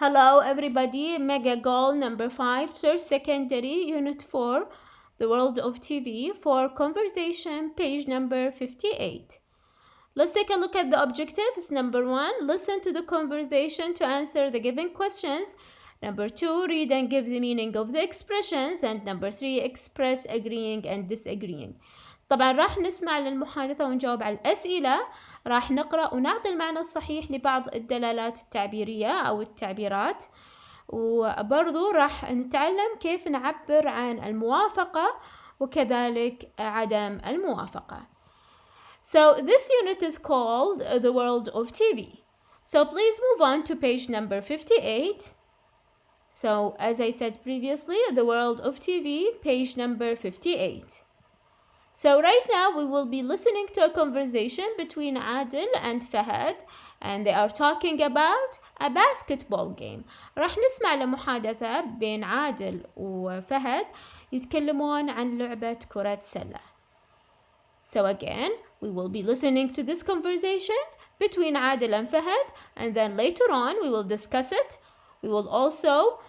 Hello everybody, Mega Goal number 5, Third Secondary, Unit 4, The World of TV, for conversation, page number 58. Let's take a look at the objectives. Number 1, listen to the conversation to answer the given questions. Number 2, read and give the meaning of the expressions. And number 3, express agreeing and disagreeing. طبعا راح نسمع للمحادثة ونجاوب على الأسئلة. راح نقرأ ونعطي المعنى الصحيح لبعض الدلالات التعبيرية أو التعبيرات، وبرضو راح نتعلم كيف نعبر عن الموافقة وكذلك عدم الموافقة. So this unit is called The World of TV. So please move on to page number 58. So as I said previously, The World of TV, page number 58. So right now we will be listening to a conversation between Adil and Fahad, and they are talking about a basketball game. راح نسمع لمحادثة بين عادل وفهد يتكلمون عن لعبة كرة سلة. So again, we will be listening to this conversation between Adil and Fahad, and then later on we will discuss it. We will also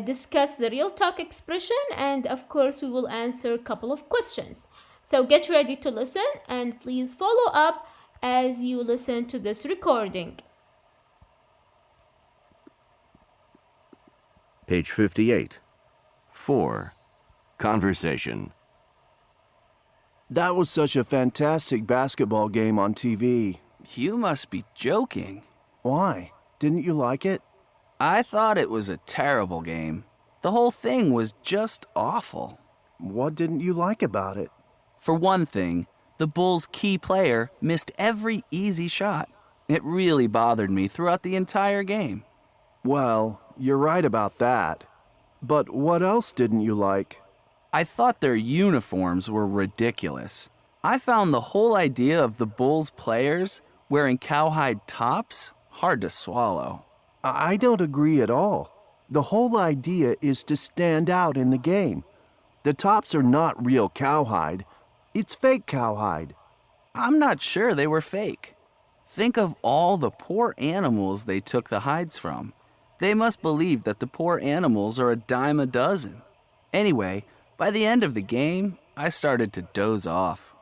discuss the real talk expression, and of course we will answer a couple of questions. So get ready to listen and please follow up as you listen to this recording. Page 58. 4. Conversation. That was such a fantastic basketball game on TV. You must be joking. Why? Didn't you like it? I thought it was a terrible game. The whole thing was just awful. What didn't you like about it? For one thing, the Bulls' key player missed every easy shot. It really bothered me throughout the entire game. Well, you're right about that. But what else didn't you like? I thought their uniforms were ridiculous. I found the whole idea of the Bulls' players wearing cowhide tops hard to swallow. I don't agree at all. The whole idea is to stand out in the game. The tops are not real cowhide. It's fake cowhide. I'm not sure they were fake. Think of all the poor animals they took the hides from. They must believe that the poor animals are a dime a dozen. Anyway, by the end of the game, I started to doze off.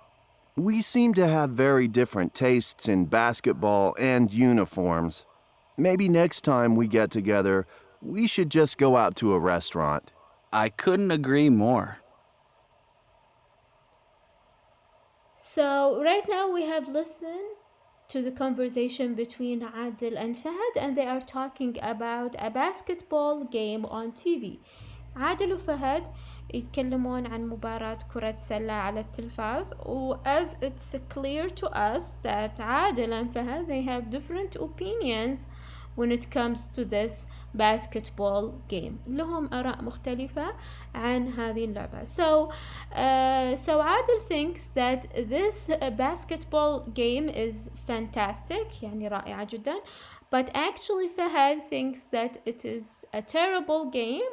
We seem to have very different tastes in basketball and uniforms. Maybe next time we get together, we should just go out to a restaurant. I couldn't agree more. So right now we have listened to the conversation between Adil and Fahad, and they are talking about a basketball game on TV. عادل وفهد يتكلمون عن مباراة كرة سلة على التلفاز. As it's clear to us that Adil and Fahad, they have different opinions when it comes to this basketball game. لهم آراء مختلفة عن هذه اللعبة. So Adil thinks that this basketball game is fantastic, يعني رائعة جدا. But actually Fahad thinks that it is a terrible game,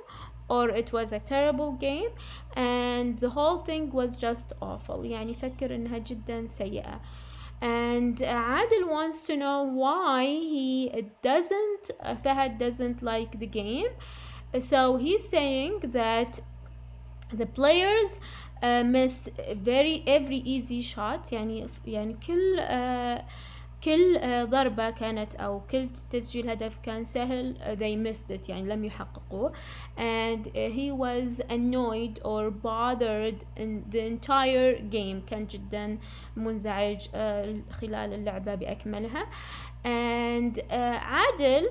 or it was a terrible game, and the whole thing was just awful. يعني فكر إنها جدا سيئة. And Adil wants to know why Fahad doesn't like the game. So he's saying that the players missed every easy shot. يعني كل ضربة كانت أو كل تسجيل هدف كان سهل. They missed it, يعني لم يحققوه. And he was annoyed or bothered in the entire game. كان جدا منزعج خلال اللعبة بأكملها. And Adil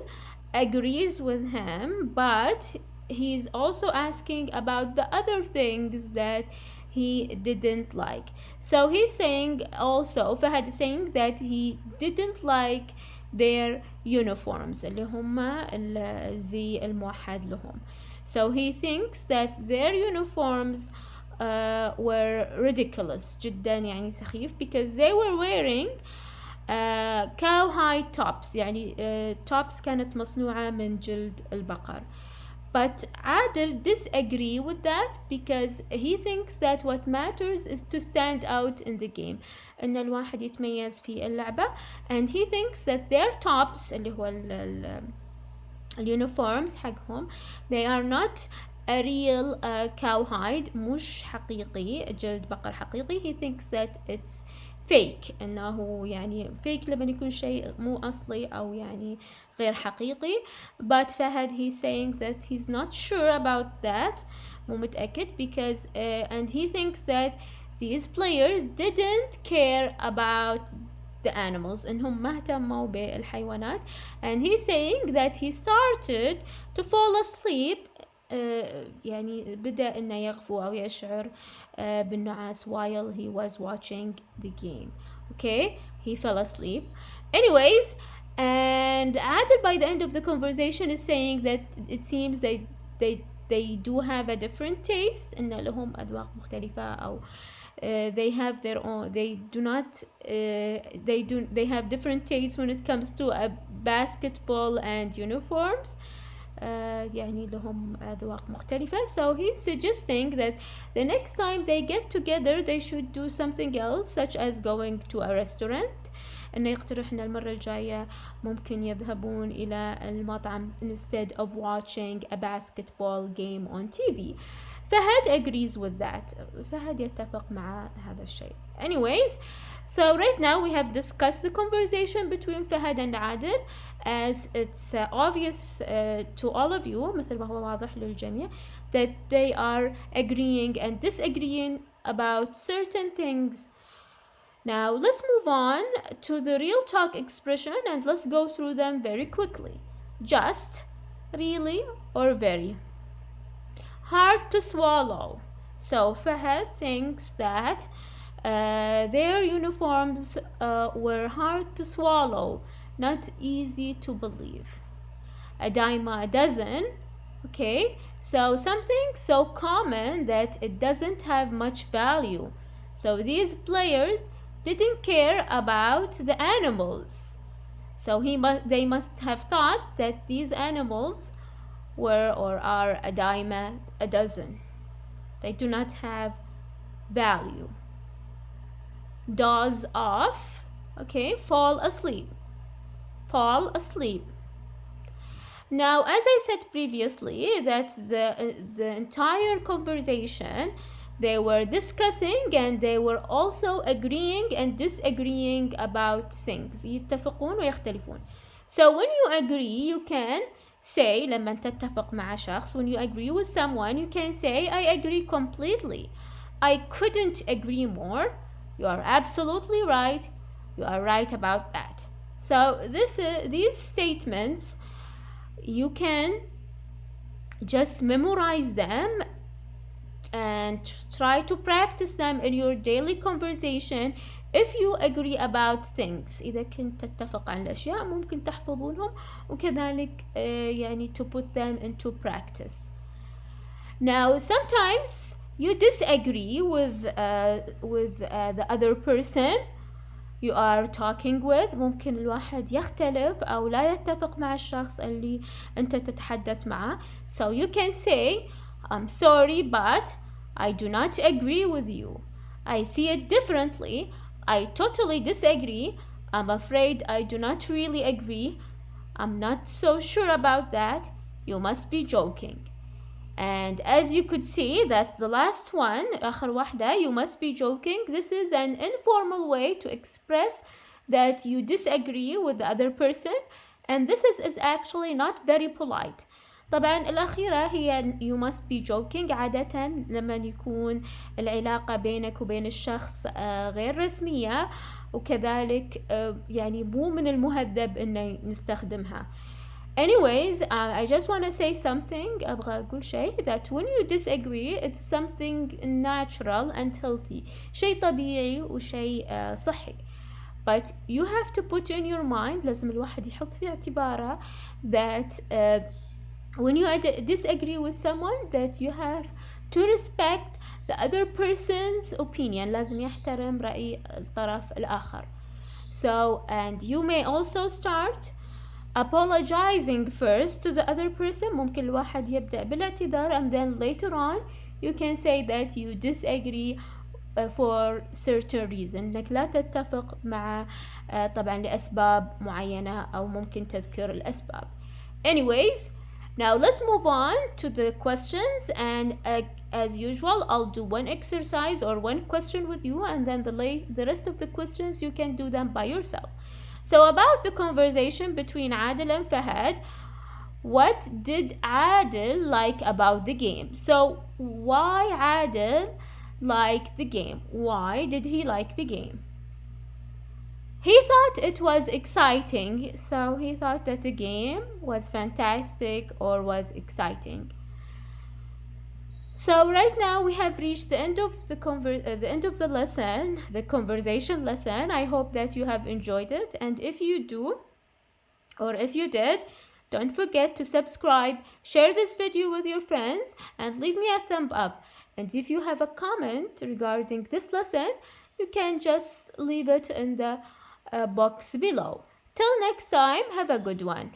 agrees with him, but he's also asking about the other things that he didn't like. So he's saying also, Fahad is saying that he didn't like their uniforms اللي هما الزي الموحد لهم. So he thinks that their uniforms were ridiculous جدا, يعني سخيف, because they were wearing cowhide tops, يعني tops كانت مصنوعة من جلد البقر. But Adil disagree with that because he thinks that what matters is to stand out in the game. إن الواحد يتميز في اللعبة. And he thinks that their tops اللي هو اليونيفورمز حقهم they are not a real cowhide، مش حقيقي، جلد بقر حقيقي. he thinks that it's fake، انه يعني fake لما يكون شيء مو اصلي او يعني غير حقيقي. but فهد he's saying that he's not sure about that، مو متأكد because and he thinks that these players didn't care about the animals، انهم ما اهتموا بالحيوانات. and he's saying that he started to fall asleep، يعني بدأ انه يغفو او يشعر بالنعاس while he was watching the game. okay, he fell asleep. anyways, and Adil by the end of the conversation is saying that it seems they do have a different taste، ان لهم اذواق مختلفة او they have their own, they have different tastes when it comes to a basketball and uniforms. يعني لهم أذواق مختلفة. so he's suggesting that the next time they get together they should do something else such as going to a restaurant. إنه يقترح إن المرة الجاية ممكن يذهبون إلى المطعم instead of watching a basketball game on TV. فهد agrees with that. فهد يتفق مع هذا الشيء. anyways, so right now we have discussed the conversation between Fahad and Adil as it's obvious to all of you، مثل ما هو واضح للجميع that they are agreeing and disagreeing about certain things. Now let's move on to the real talk expression and let's go through them very quickly. just, really, or very. hard to swallow. So Fahad thinks that their uniforms were hard to swallow, not easy to believe. A dime a dozen. Okay, so something so common that it doesn't have much value. So these players didn't care about the animals. So they must have thought that these animals were or are a dime a dozen. They do not have value. Doze off. Okay, fall asleep. Fall asleep. Now, as I said previously, that the entire conversation they were discussing and they were also agreeing and disagreeing about things. يتفقون ويختلفون. So when you agree, you can say لما تتفق مع شخص, when you agree with someone, you can say, I agree completely. I couldn't agree more. You are absolutely right. You are right about that. So these statements, you can just memorize them and try to practice them in your daily conversation if you agree about things. إذا كنت تتفق عن الأشياء ممكن تحفظونهم وكذلك يعني to put them into practice. Now sometimes you disagree with the other person you are talking with. ممكن الواحد يختلف أو لا يتفق مع الشخص اللي أنت تتحدث معه. So you can say, I'm sorry, but I do not agree with you. I see it differently. I totally disagree. I'm afraid I do not really agree. I'm not so sure about that. You must be joking. And as you could see that the last one, آخر واحدة, you must be joking. This is an informal way to express that you disagree with the other person. And this is actually not very polite. طبعا الأخيرة هي you must be joking. عادة لما يكون العلاقة بينك وبين الشخص غير رسمية وكذلك يعني مو من المهذب إن نستخدمها. Anyways, I just want to say something. أبغى أقول شيء that when you disagree, it's something natural and healthy. شيء طبيعي وشيء صحي. But you have to put in your mind, لازم الواحد يحط في اعتباره that when you disagree with someone, that you have to respect the other person's opinion. لازم يحترم رأي الطرف الآخر. So, and you may also start apologizing first to the other person. ممكن الواحد يبدأ بالاعتذار and then later on you can say that you disagree for certain reason. إنك لا تتفق مع طبعا لأسباب معينة أو ممكن تذكر الأسباب. Anyways, now let's move on to the questions, and as usual, I'll do one exercise or one question with you, and then the rest of the questions you can do them by yourself. So about the conversation between Adil and Fahad, what did Adil like about the game? So why Adil liked the game? Why did he like the game? He thought it was exciting, so he thought that the game was fantastic or was exciting. So right now we have reached the end of the end of the lesson, the conversation lesson. I hope that you have enjoyed it, and if you do, or if you did, don't forget to subscribe, share this video with your friends, and leave me a thumb up. And if you have a comment regarding this lesson, you can just leave it in the box below. Till next time, have a good one.